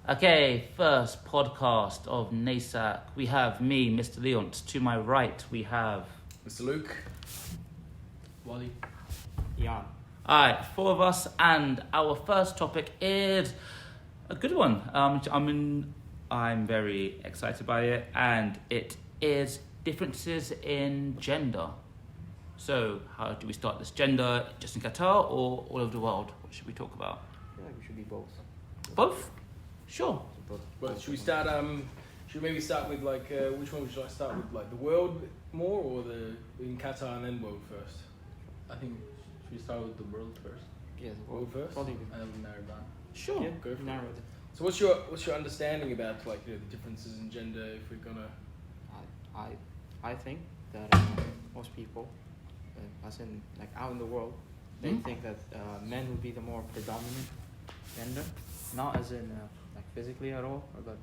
Okay, first podcast of NAISAK. We have me, Mr Leonce. To my right, we have Mr. Luke. Wally. Jan. Alright, four of us, and our first topic is a good one. I'm very excited by it, and it is differences in gender. So, how do we start this? Gender just in Qatar or all over the world? What should we talk about? I feel like we should be both. Both? Sure. Well, should we start? Should we maybe start with which one would you like to start with? Like the world more, or in Qatar and then world first? I think should we start with the world first? Yes, World first. Probably. And then we narrow it down. Sure. Yeah, Go for it. narrow it. So what's your understanding about the differences in gender? If we're gonna, I think that most people, as in like out in the world, they think that men would be the more predominant gender, not as in like physically at all, but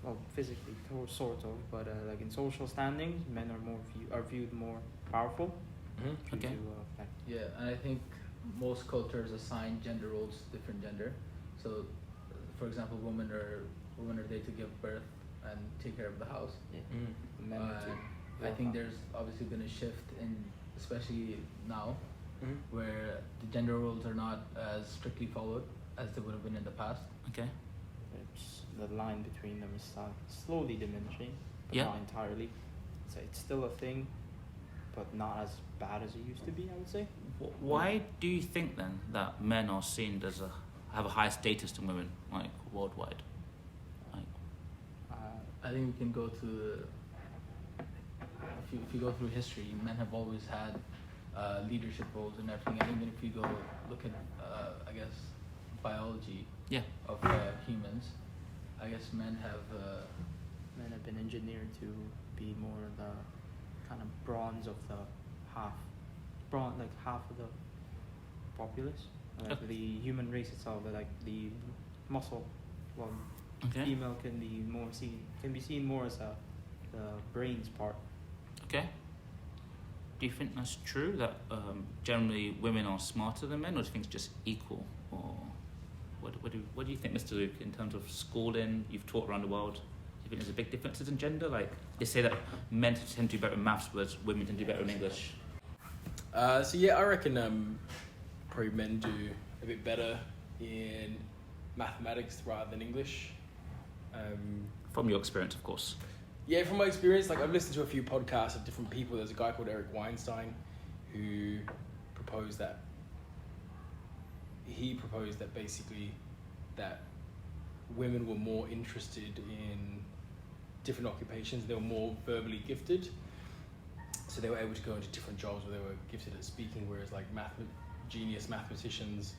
well, physically sort of, but like in social standings, men are viewed more powerful. Mm-hmm. Okay. Yeah, and I think most cultures assign gender roles different gender. So, for example, women are there to give birth and take care of the house. Yeah. Mm-hmm. Men are too. I think there's obviously been a shift in, especially now, where the gender roles are not as strictly followed as they would have been in the past. Okay. It's, the line between them is slowly diminishing, but Yeah. not entirely. So it's still a thing, but not as bad as it used to be, I would say. Why do you think then that men are seen as have a higher status than women, like worldwide? Like, I think we can go to if you go through history, men have always had leadership roles and everything. And even if you go look at I guess biology yeah. of humans, I guess men have been engineered to be more the kind of bronze of the half of the populace. Like the human race itself, like the muscle one. Okay. Female can be seen more as the brains part. Okay. Do you think that's true, that generally women are smarter than men, or do you think it's just equal? Or what do you think, Mr. Luke, in terms of schooling? You've taught around the world. Do you think there's a big differences in gender? Like, they say that men tend to do better in maths, whereas women tend to do better in English. So yeah, I reckon probably men do a bit better in mathematics rather than English. From your experience, of course. Yeah, from my experience, like I've listened to a few podcasts of different people. There's a guy called Eric Weinstein who proposed that basically that women were more interested in different occupations. They were more verbally gifted, so they were able to go into different jobs where they were gifted at speaking, whereas like genius mathematicians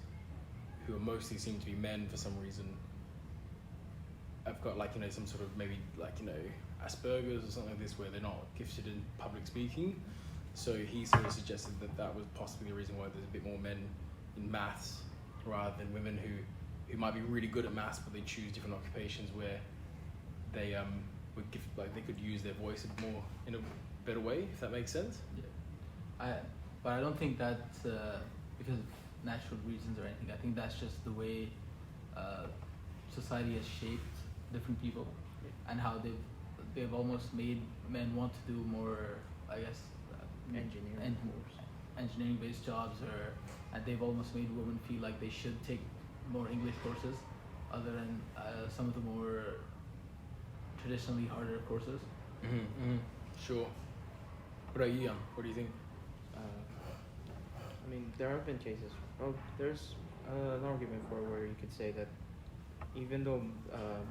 who are mostly seem to be men for some reason have got some sort of maybe Asperger's or something like this, where they're not gifted in public speaking. So he sort of suggested that was possibly the reason why there's a bit more men in maths rather than women who might be really good at maths, but they choose different occupations where they they could use their voice more in a better way, if that makes sense. Yeah. But I don't think that's because of natural reasons or anything. I think that's just the way society has shaped different people, and how they've almost made men want to do more, I guess, engineering-based jobs, and they've almost made women feel like they should take more English courses, other than some of the more traditionally harder courses. Sure. What about you, Jan? What do you think? I mean, there have been cases. Well, there's an argument for where you could say that even though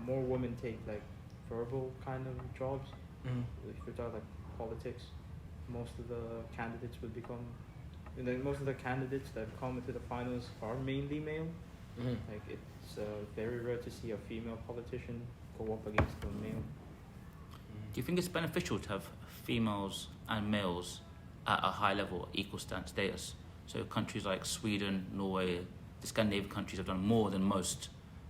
more women take like verbal kind of jobs, if you're talking like politics, most of the candidates that come into the finals are mainly male. Like it's very rare to see a female politician go up against a male. Do you think it's beneficial to have females and males at a high level, equal status? So countries like Sweden, Norway, the Scandinavian countries have done more than most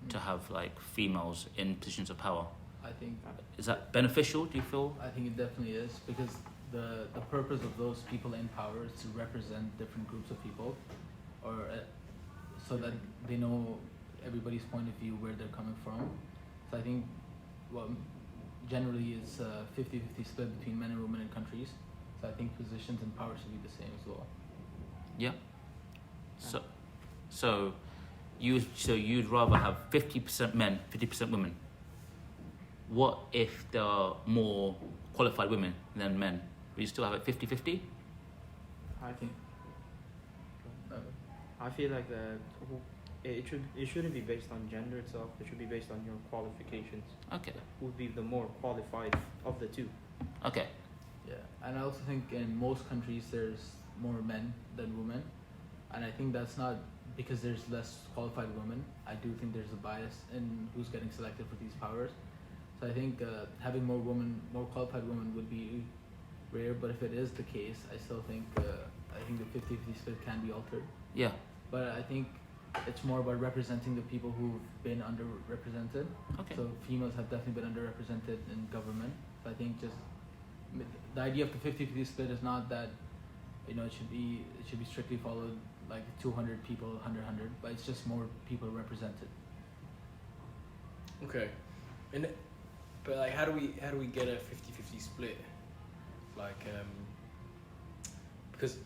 to have like females in positions of power. I think. Is that beneficial, do you feel? I think it definitely is, because the purpose of those people in power is to represent different groups of people, or so that they know everybody's point of view, where they're coming from, So I think, well, generally it's a 50-50 split between men and women in countries. So I think positions and power should be the same as well. Yeah. So you'd rather have 50% men, 50% women. What if there are more qualified women than men? Will you still have it 50-50? I think. I feel like that it shouldn't be based on gender itself. It should be based on your qualifications. Okay. Who would be the more qualified of the two? Okay. Yeah, and I also think in most countries there's more men than women, and I think that's not because there's less qualified women. I do think there's a bias in who's getting selected for these powers. So I think having more qualified women would be rare. But if it is the case, I still think the 50-50 split can be altered. Yeah. But I think it's more about representing the people who've been underrepresented. Okay. So females have definitely been underrepresented in government. So I think just the idea of the 50-50 split is not that, it should be strictly followed like 200 people, 100, but it's just more people represented. Okay. But like, how do we get a 50-50 split? Like, because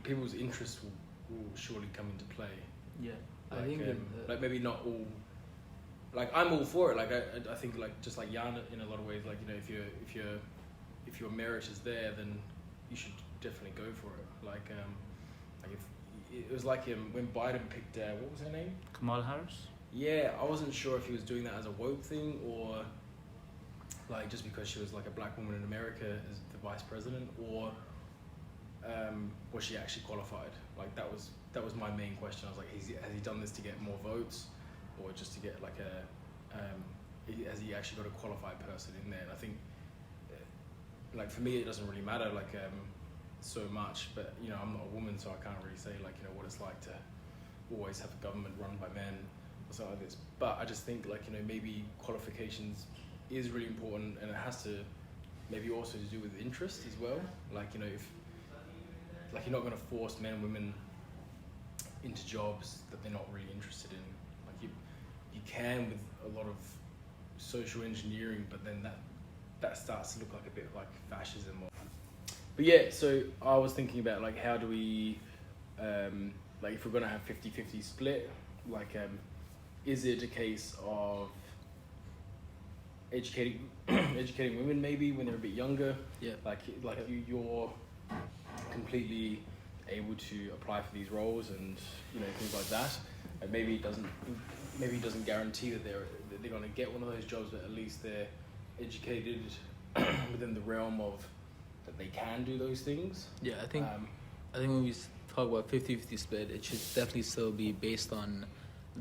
people's interests will surely come into play. Yeah, Like, I think like maybe not all. Like, I'm all for it. Like I think like just like Jan in a lot of ways. Like, if your merit is there, then you should definitely go for it. Like if it was like when Biden picked what was her name? Kamala Harris? Yeah, I wasn't sure if he was doing that as a woke thing or like just because she was like a black woman in America as the vice president, or was she actually qualified? Like that was my main question. I was like, has he done this to get more votes, or just to get like has he actually got a qualified person in there? And I think like for me it doesn't really matter like so much, but I'm not a woman, so I can't really say like what it's like to always have a government run by men or something like this. But I just think like maybe qualifications is really important, and it has to maybe also to do with interest as well. Like if like you're not going to force men and women into jobs that they're not really interested in. Like you can with a lot of social engineering, but then that starts to look like a bit like fascism. But yeah, so I was thinking about like how do we like if we're going to have 50-50 split, like is it a case of educating women maybe when they're a bit younger? Yeah. Like you're completely able to apply for these roles and things like that. And maybe it doesn't guarantee that they're going to get one of those jobs, but at least they're educated within the realm of that they can do those things. Yeah, I think when we talk about 50-50 split, it should definitely still be based on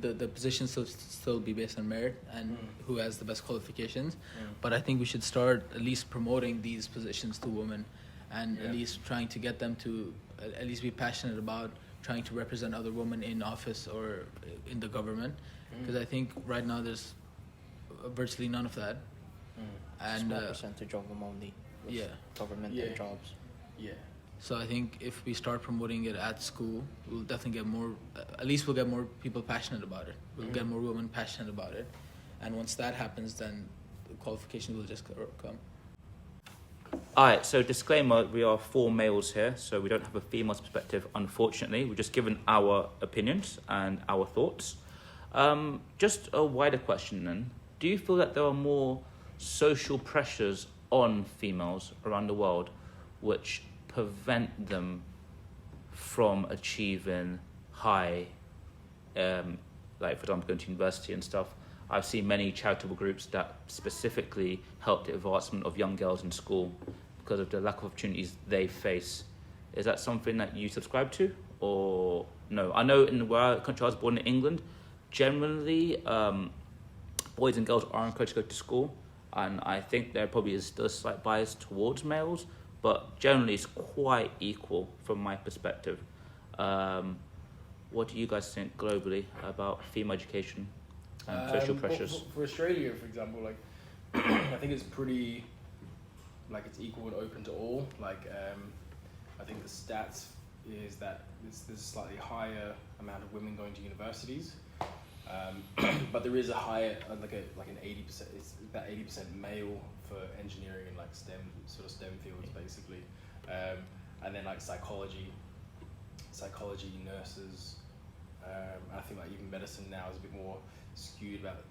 the position still be based on merit and who has the best qualifications. But I think we should start at least promoting these positions to women, and at least trying to get them to at least be passionate about trying to represent other women in office or in the government. Because I think right now there's virtually none of that. And small percentage of them only. Government jobs. Yeah. So I think if we start promoting it at school, we'll definitely get more. At least we'll get more people passionate about it. We'll get more women passionate about it, and once that happens, then the qualifications will just come. Alright, so disclaimer, we are 4 males here, so we don't have a female's perspective, unfortunately. We're just given our opinions and our thoughts. Just a wider question then. Do you feel that there are more social pressures on females around the world which prevent them from achieving high, like for example going to university and stuff? I've seen many charitable groups that specifically help the advancement of young girls in school because of the lack of opportunities they face. Is that something that you subscribe to, or no? I know in where country I was born in England, generally boys and girls are encouraged to go to school, and I think there probably is still a slight bias towards males, but generally it's quite equal from my perspective. What do you guys think globally about female education and social pressures? For Australia, for example, like I think it's pretty, like it's equal and open to all. Like I think the stats is that there's a slightly higher amount of women going to universities, But there is a higher, like an 80%. It's about 80% male for engineering and like STEM fields basically, and then like psychology, nurses. I think like even medicine now is a bit more skewed. About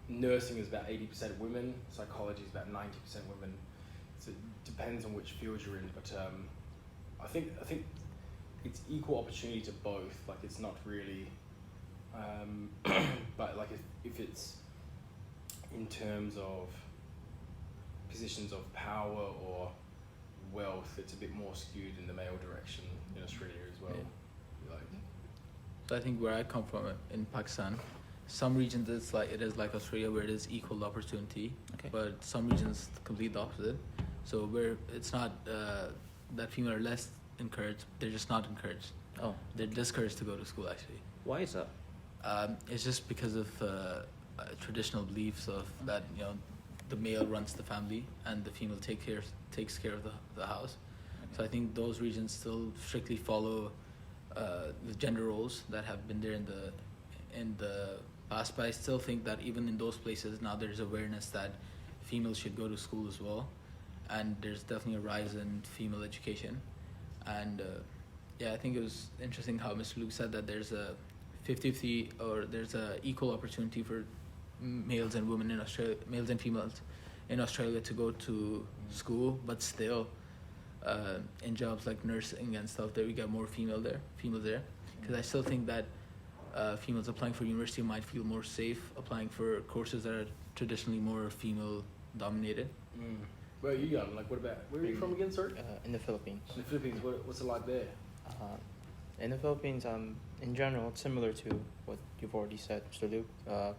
nursing is about 80% women. Psychology is about 90% women. So it depends on which field you're in, but I think it's equal opportunity to both. Like it's not really, but like if it's in terms of positions of power or wealth, it's a bit more skewed in the male direction in Australia as well. Yeah. So I think where I come from in Pakistan, some regions it is like Australia where it is equal opportunity, but some regions complete the opposite. So where it's not that female are less encouraged, they're just not encouraged. Oh, they're discouraged to go to school actually. why is that? It's just because of traditional beliefs of that the male runs the family and the female takes care of the house. Okay. So I think those regions still strictly follow the gender roles that have been there in the past. But I still think that even in those places now there's awareness that females should go to school as well, and there's definitely a rise in female education. And I think it was interesting how Mr. Luke said that there's a 50-50 or there's a equal opportunity for males and women in Australia, males and females in Australia to go to school, but still in jobs like nursing and stuff there we got more females there, because I still think that females applying for university might feel more safe applying for courses that are traditionally more female dominated. Where are you going? Like, what about, where are you from again, sir? In the Philippines. In the Philippines, what's it like there? In the Philippines, in general, it's similar to what you've already said, Mr. Luke.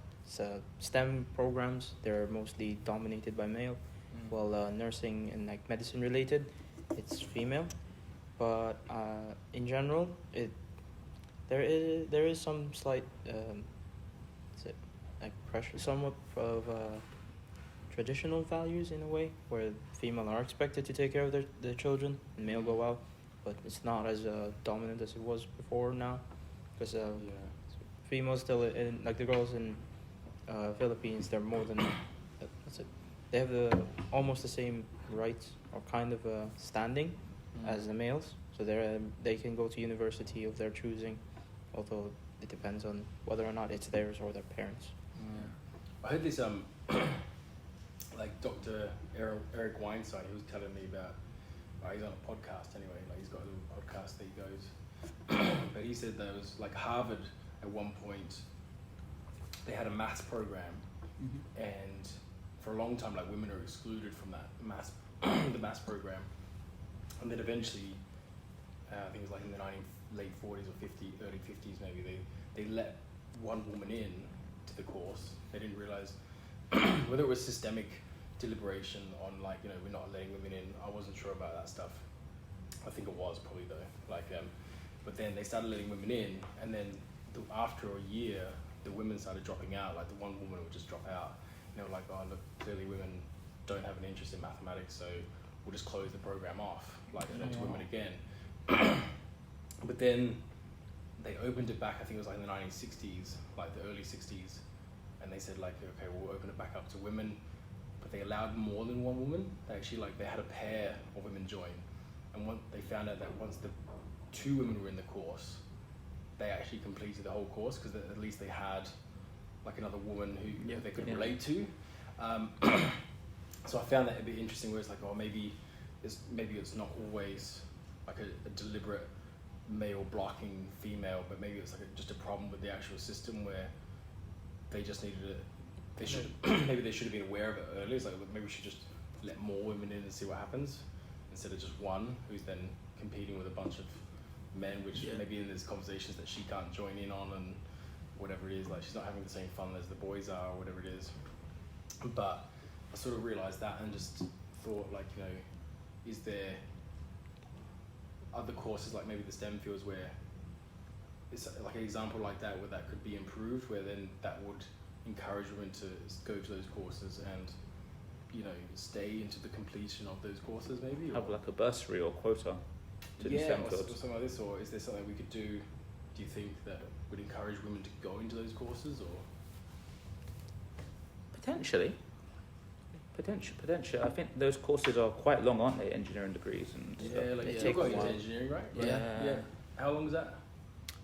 STEM programs, they're mostly dominated by male, while nursing and like medicine related, it's female. But in general, there is some slight pressure, somewhat of traditional values in a way, where female are expected to take care of their children and male go out, but it's not as dominant as it was before now, because females still in like the girls in Philippines, they're more than they have almost the same rights or kind of standing as the males, so they can go to university of their choosing, although it depends on whether or not it's theirs or their parents. I heard this like Dr. Eric Weinstein, he was telling me about, he's on a podcast anyway, like he's got a little podcast that he goes, but he said that it was like Harvard at one point, they had a maths program, and for a long time like women are excluded from that the maths program, and then eventually, I think it was like in the late 40s or early 50s maybe, they let one woman in to the course. They didn't realize whether it was systemic deliberation on like, we're not letting women in. I wasn't sure about that stuff. I think it was probably though. Like, but then they started letting women in, and then after a year, the women started dropping out. Like the one woman would just drop out. Like, oh look, clearly women don't have an interest in mathematics, so we'll just close the program off, like to women again. But then they opened it back. I think it was like in the 1960s, like the early 60s. And they said like, okay, we'll open it back up to women, but they allowed more than one woman. They actually they had a pair of women join, and they found out that once the two women were in the course, they actually completed the whole course because at least they had like another woman who they could relate to. So I found that a bit interesting. Where it's like, oh, maybe it's not always like a deliberate male blocking female, but maybe it's like just a problem with the actual system where they just needed maybe they should have been aware of it earlier. It's like, maybe we should just let more women in and see what happens, instead of just one who's then competing with a bunch of men, which maybe in there's conversations that she can't join in on and whatever it is, like she's not having the same fun as the boys are or whatever it is. But I sort of realised that and just thought like, is there other courses like maybe the STEM fields where it's like an example like that where that could be improved, where then that would encourage women to go to those courses and stay into the completion of those courses, maybe Have like a bursary or quota to the STEM fields. or something like this, or is there something we could do do you think that would encourage women to go into those courses, or? Potentially. I think those courses are quite long, aren't they? Engineering degrees and stuff. Yeah, like They you're take a going into while. engineering, right? Yeah. How long is that?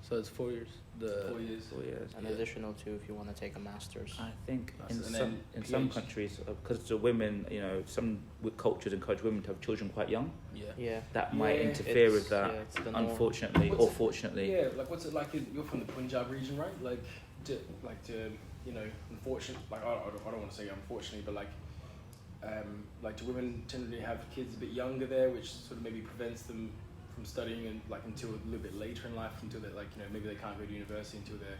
So it's 4 years. 4 years. 4 years. An additional 2 if you want to take a master's. I think Nice. in And some then some PhD. countries, because the women, some cultures encourage women to have children quite young. Yeah. Yeah. That might Yeah. interfere with that. Yeah, it's the norm. Unfortunately, What's or it- fortunately. Yeah, like what's it like? You're from the Punjab region, right? Unfortunately, I don't want to say unfortunately, but do women tend to have kids a bit younger there, which sort of maybe prevents them from studying and until a little bit later in life, until they maybe they can't go to university until they're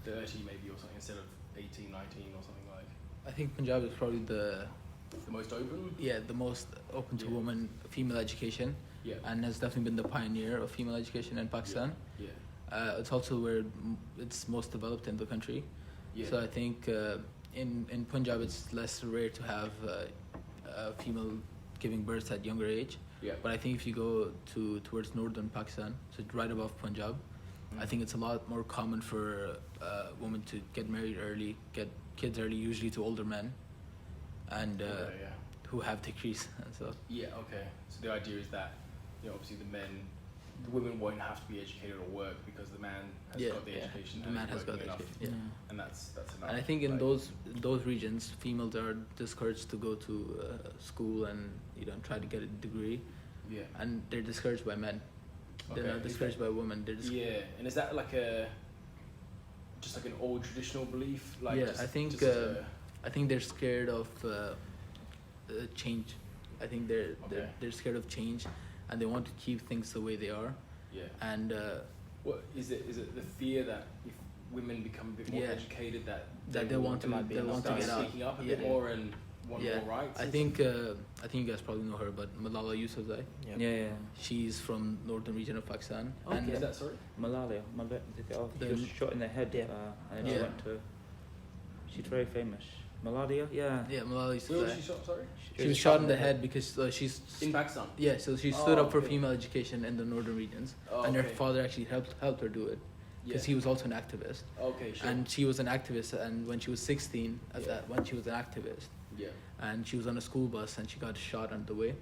30 maybe or something instead of 18, 19 or something like. I think Punjab is probably the most open. most open to Yeah. female education, Yeah. and has definitely been the pioneer of female education in Pakistan. Yeah. It's also where it's most developed in the country. Yeah. So I think in Punjab it's less rare to have a female giving birth at younger age. Yeah. But I think if you go towards northern Pakistan, so right above Punjab, I think it's a lot more common for women to get married early, get kids early, usually to older men, and yeah. who have degrees and stuff. Yeah. Okay. So the idea is that obviously the women won't have to be educated or work because the man has Yeah. got the Yeah. education. The and man he's has got working the enough, education. Yeah. and that's enough. And I think in like- those regions, females are discouraged to go to school and try to get a degree, Yeah. and they're discouraged by men. They're Okay. not discouraged by women. They're Yeah, and is that just like an old traditional belief? Like Yeah, just, I think, just as I think they're scared of change. I think they're Okay. they're scared of change, and they want to keep things the way they are. yeah. And What is it? Is it the fear that if women become a bit more Yeah. educated, that they want to might be enough get start out. speaking up a Yeah. bit more and want Yeah. more rights? I and think stuff? I think you guys probably know her, but Malala Yousafzai. Yeah. She's from northern region of Pakistan. Okay. And Is that sorry? Malaria. She was shot in the head. Yeah. And she Yeah. went to. She's very famous. Malaria. Yeah. yeah, Malala Where was Yousafzai. she shot? Sorry. She was shot in the head because she's In Pakistan. so she stood up for okay. female education in the northern regions, Oh, and her okay. father actually helped her do it because he was also an activist. Okay. Sure. And she was an activist, and when she was 16, when she was an activist, yeah. and she was on a school bus and she got shot on the way.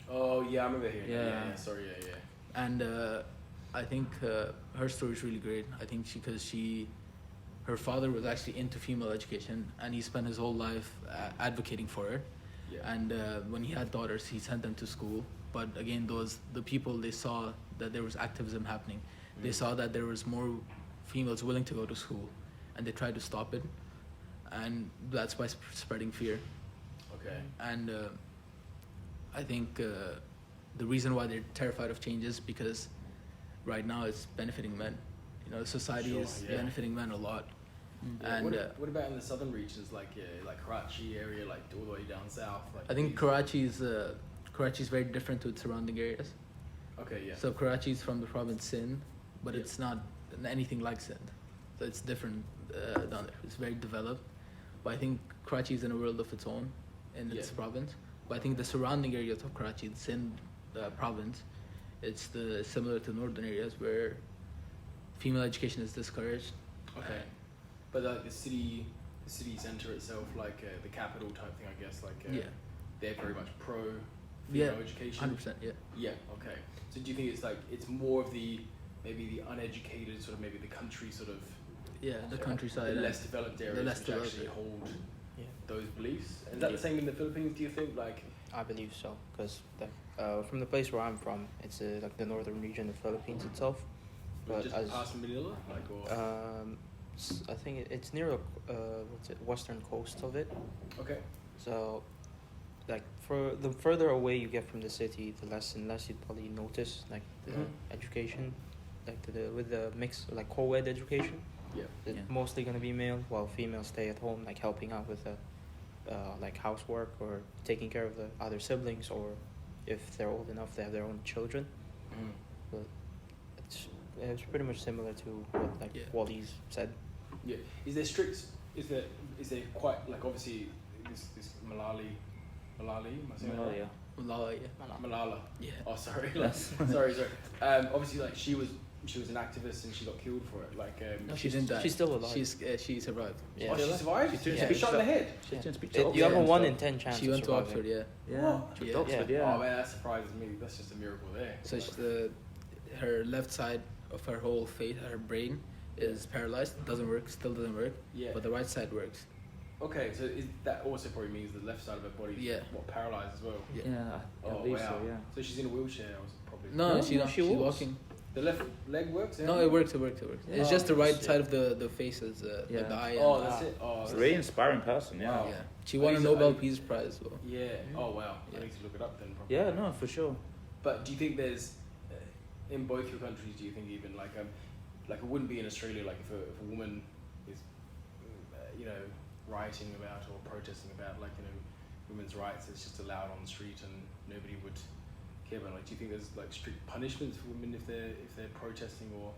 Oh yeah, I remember hearing. Yeah. That. Yeah. Sorry. Yeah. And I think her story is really great. I think her father was actually into female education, and he spent his whole life advocating for it. Yeah. And when he had daughters, he sent them to school. But again, the people, they saw that there was activism happening. They saw that there was more females willing to go to school, and they tried to stop it. And that's by spreading fear. Okay. And I think the reason why they're terrified of change is because right now it's benefiting men. Society Sure, is yeah. benefiting men a lot. Yeah, And what about in the southern regions, like Karachi area, like all the way down south? Like I think these- Karachi is very different to its surrounding areas. Okay, yeah. So Karachi is from the province Sindh, but Yeah. it's not anything like Sindh. So it's different down there. It's very developed. But I think Karachi is in a world of its own in its Yeah. province. But I think the surrounding areas of Karachi, the Sindh province, it's similar to northern areas where female education is discouraged. Okay. But like the city centre itself, like the capital type thing, I guess, like Yeah, they're very much pro Yeah, female education. 100%. Yeah. Yeah. Okay. So do you think it's more of maybe the uneducated sort of maybe the country sort of Yeah, the countryside. the and- less developed areas less which developed actually area. hold Yeah. those beliefs. Is that the same in the Philippines? Do you think like? I believe so, because from the place where I'm from, it's like the northern region of Philippines itself. But Just as past Manila, like or I think it's near western coast of it. okay, So, like for the further away you get from the city, the less and less you'd probably notice like the Mhm. education, like with the mix like co-ed education. yeah, It's Yeah. mostly gonna be male, while females stay at home, like helping out with like housework or taking care of the other siblings, or if they're old enough, they have their own children. But it's pretty much similar to what like Yeah. Wally's said. yeah. Is there strict? Is there quite like obviously this Malali? Am I saying that right? Malaria. Malala, yeah. Malala. Yeah. Oh, sorry. Sorry. Obviously, like she was she was an activist and she got killed for it. Like, No, she didn't die. She's still alive. She survived. Yeah. oh, she survived. She She was shot in the head. She Yeah. didn't speak You to have a Oxford 1 and in 10 chance. She of went to surviving. Oxford, yeah. Yeah, What? she went Yeah. to Oxford, Yeah. yeah. Oh man, that surprises me. That's just a miracle there. So her left side of her whole face, her brain, is paralyzed. Doesn't work. Still doesn't work. Yeah. But the right side works. Okay, so that also probably means the left side of her body is Yeah. paralyzed as well. Yeah. Yeah, I Oh believe wow. so, yeah. So she's in a wheelchair. Or probably. No, No, she's not. she She's walks. walking. The left leg works. Yeah? No, it works. It's Oh, just the right shit. side of the face is Yeah. like the eye. Oh, and, that's it. Oh, It's a that's really inspiring person, yeah. Wow. yeah. She won a I Nobel used to- Peace Prize as well. yeah. Oh wow. Yeah. I need to look it up then. Probably. Yeah, no, for sure. But do you think there's in both your countries? Do you think even like it wouldn't be in Australia like if a woman is rioting about or protesting about women's rights, it's just allowed on the street and nobody would care about. Like, do you think there's like strict punishments for women if they're protesting or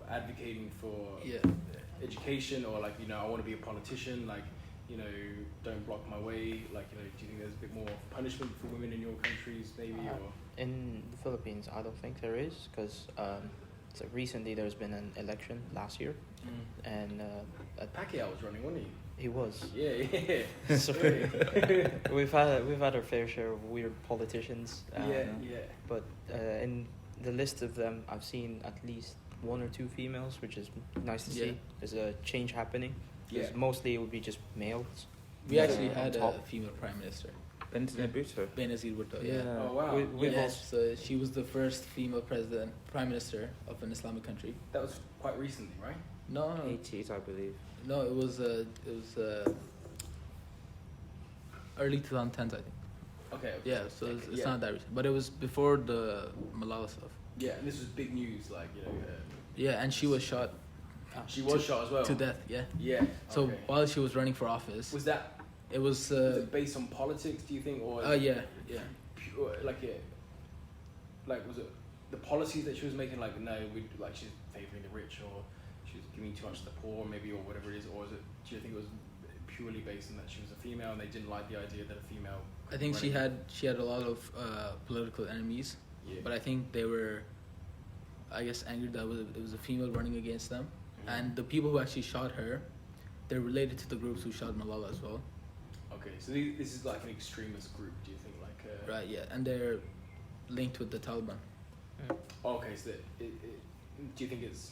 advocating for Yeah. education or like I want to be a politician, like don't block my way, like do you think there's a bit more punishment for women in your countries maybe or In the Philippines, I don't think there is, because so recently there's been an election last year, and Pacquiao was running, wasn't he was. he? Yeah. So we've had our fair share of weird politicians. Yeah. But in the list of them, I've seen at least 1 or 2 females, which is nice to Yeah. see. There's a change happening. Yeah. 'Cause mostly it would be just males. We Yeah. actually On had a top. female prime minister, Benton Bhutto. Benazir Bhutto. Yeah. Oh wow. We've Yeah, also- so she was the first female prime minister of an Islamic country. That was quite recently, right? No, 80s, I believe. no, it was early 2010s, I think. Okay. Yeah, so it's Yeah. not that recent, but it was before the Malala stuff. Yeah, and this was big news, like Yeah, and she was shot she was shot as well. to death. Yeah. Yeah. So okay. while she was running for office, was that it was. was it based on politics? Do you think, or Yeah. pure, like was it the policies that she was making? Like no, she's favoring the rich, or she was giving too much to the poor, maybe, or whatever it is, or is it? Do you think it was purely based on that she was a female and they didn't like the idea that a female? I think she running? had a lot of political enemies, Yeah. but I think they were, I guess, angered that it was a female running against them, and the people who actually shot her, they're related to the groups who shot Malala as well. Okay, so this is like an extremist group. Do you think, like? Right. Yeah, and they're linked with the Taliban. Okay, so do you think it's?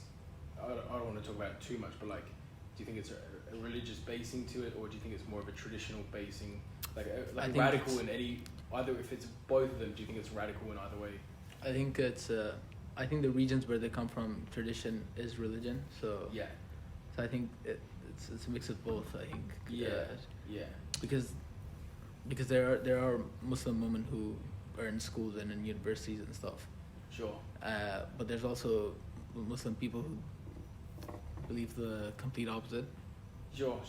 I don't want to talk about it too much, but like, do you think it's a religious basing to it, or do you think it's more of a traditional basing, like I think radical it's- in any either? If it's both of them, do you think it's radical in either way? I think it's. I think the regions where they come from, tradition is religion. So Yeah, so I think it's a mix of both. I think. yeah, Because there are Muslim women who are in schools and in universities and stuff. sure. But there's also Muslim people who believe the complete opposite. Sure.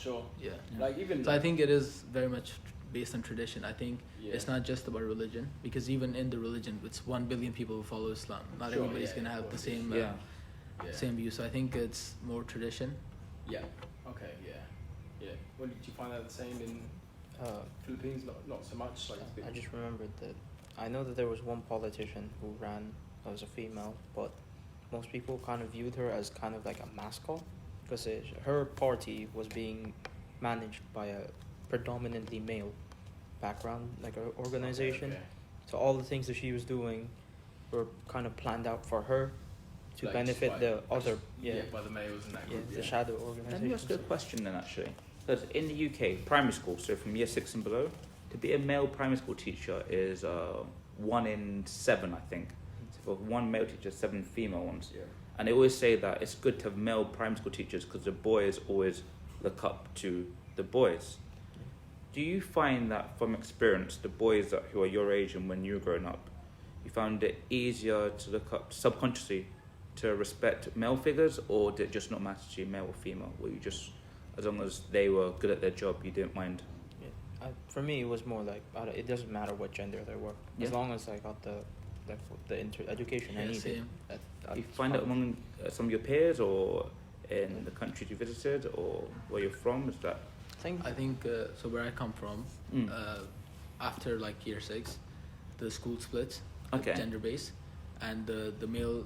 Yeah. Like even. So I think it is very much based on tradition. I think Yeah. it's not just about religion, because even in the religion, it's 1 billion people who follow Islam. Not Sure, everybody's yeah, gonna of have the course. same Yeah. Yeah. same view. So I think it's more tradition. Yeah. Okay. Yeah. Well, did you find that the same in Philippines? Not so much. Like. I just remembered that I know that there was one politician who ran as a female, but most people kind of viewed her as kind of like a mascot, because her party was being managed by a predominantly male background, like an organization. Okay. So all the things that she was doing were kind of planned out for her to Like, benefit by- the other, by the males in that yeah, group. the shadow organization. Let me ask you a question then, actually. Because in the UK, primary school, so from year 6 and below, to be a male primary school teacher is 1 in 7, I think. So for 1 male teacher, 7 female ones. Yeah. And they always say that it's good to have male primary school teachers because the boys always look up to the boys. Do you find that from experience, the boys who are your age and when you were growing up, you found it easier to look up subconsciously to respect male figures, or did it just not matter to you, male or female? Were you just, as long as they were good at their job, you didn't mind? For me, it was more like it doesn't matter what gender they were, as Yeah. long as I got the education I Yeah, needed. same. Do you find it among some of your peers or in the countries you visited or where you're from? Is that? I think so. Where I come from, after like year 6, the school splits, Okay. gender based, and the male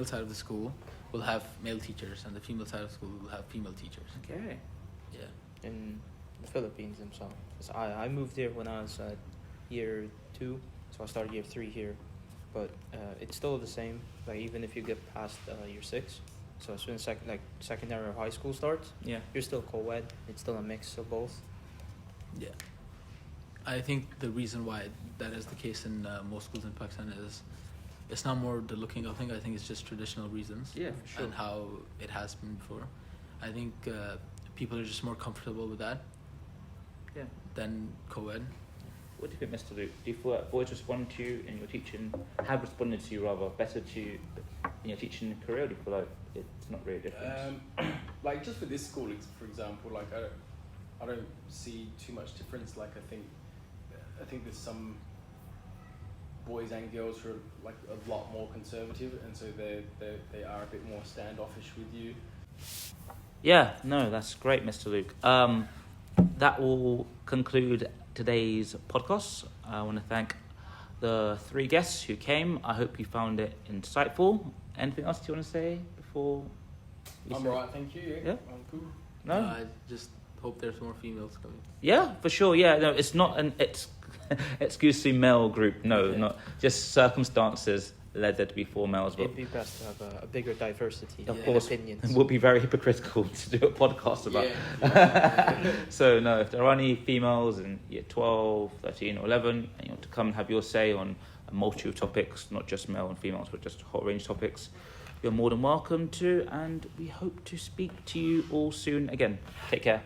side of the school will have male teachers, and the female side of the school will have female teachers. Okay. Yeah. In the Philippines themselves. 'Cause I moved here when I was year 2, so I started year 3 here. But it's still the same. Like even if you get past year 6, so as soon as secondary or high school starts, Yeah. you're still co-ed. It's still a mix of both. Yeah. I think the reason why that is the case in most schools in Pakistan is it's not more the looking up thing. I think it's just traditional reasons. Yeah, for sure. And how it has been before. I think people are just more comfortable with that Yeah. than co-ed. What do you think, Mr. Luke? Do you feel like boys respond to you in your teaching, have responded to you rather better to you in your teaching career? Or do you feel like it's not really a difference? Like just for this school, for example, like I don't see too much difference. Like I think there's some boys and girls who are like a lot more conservative, and so they are a bit more standoffish with you. Yeah, no, that's great, Mr. Luke. That will conclude today's podcast. I want to thank the 3 guests who came. I hope you found it insightful. Anything else you want to say before? I'm alright, thank you. Yeah? I'm cool. No? I just hope there's more females coming. Yeah, for sure. Yeah, no, it's not an exclusively male group. No, Yeah. not just circumstances led there to be 4 males. But It'd be best to have a bigger diversity of in course, opinions. it would be very hypocritical to do a podcast about. Yeah. So no, if there are any females in year 12, 13 or 11 and you want to come and have your say on a multitude of topics, not just male and females, but just a whole range of topics, you're more than welcome to, and we hope to speak to you all soon again. Take care.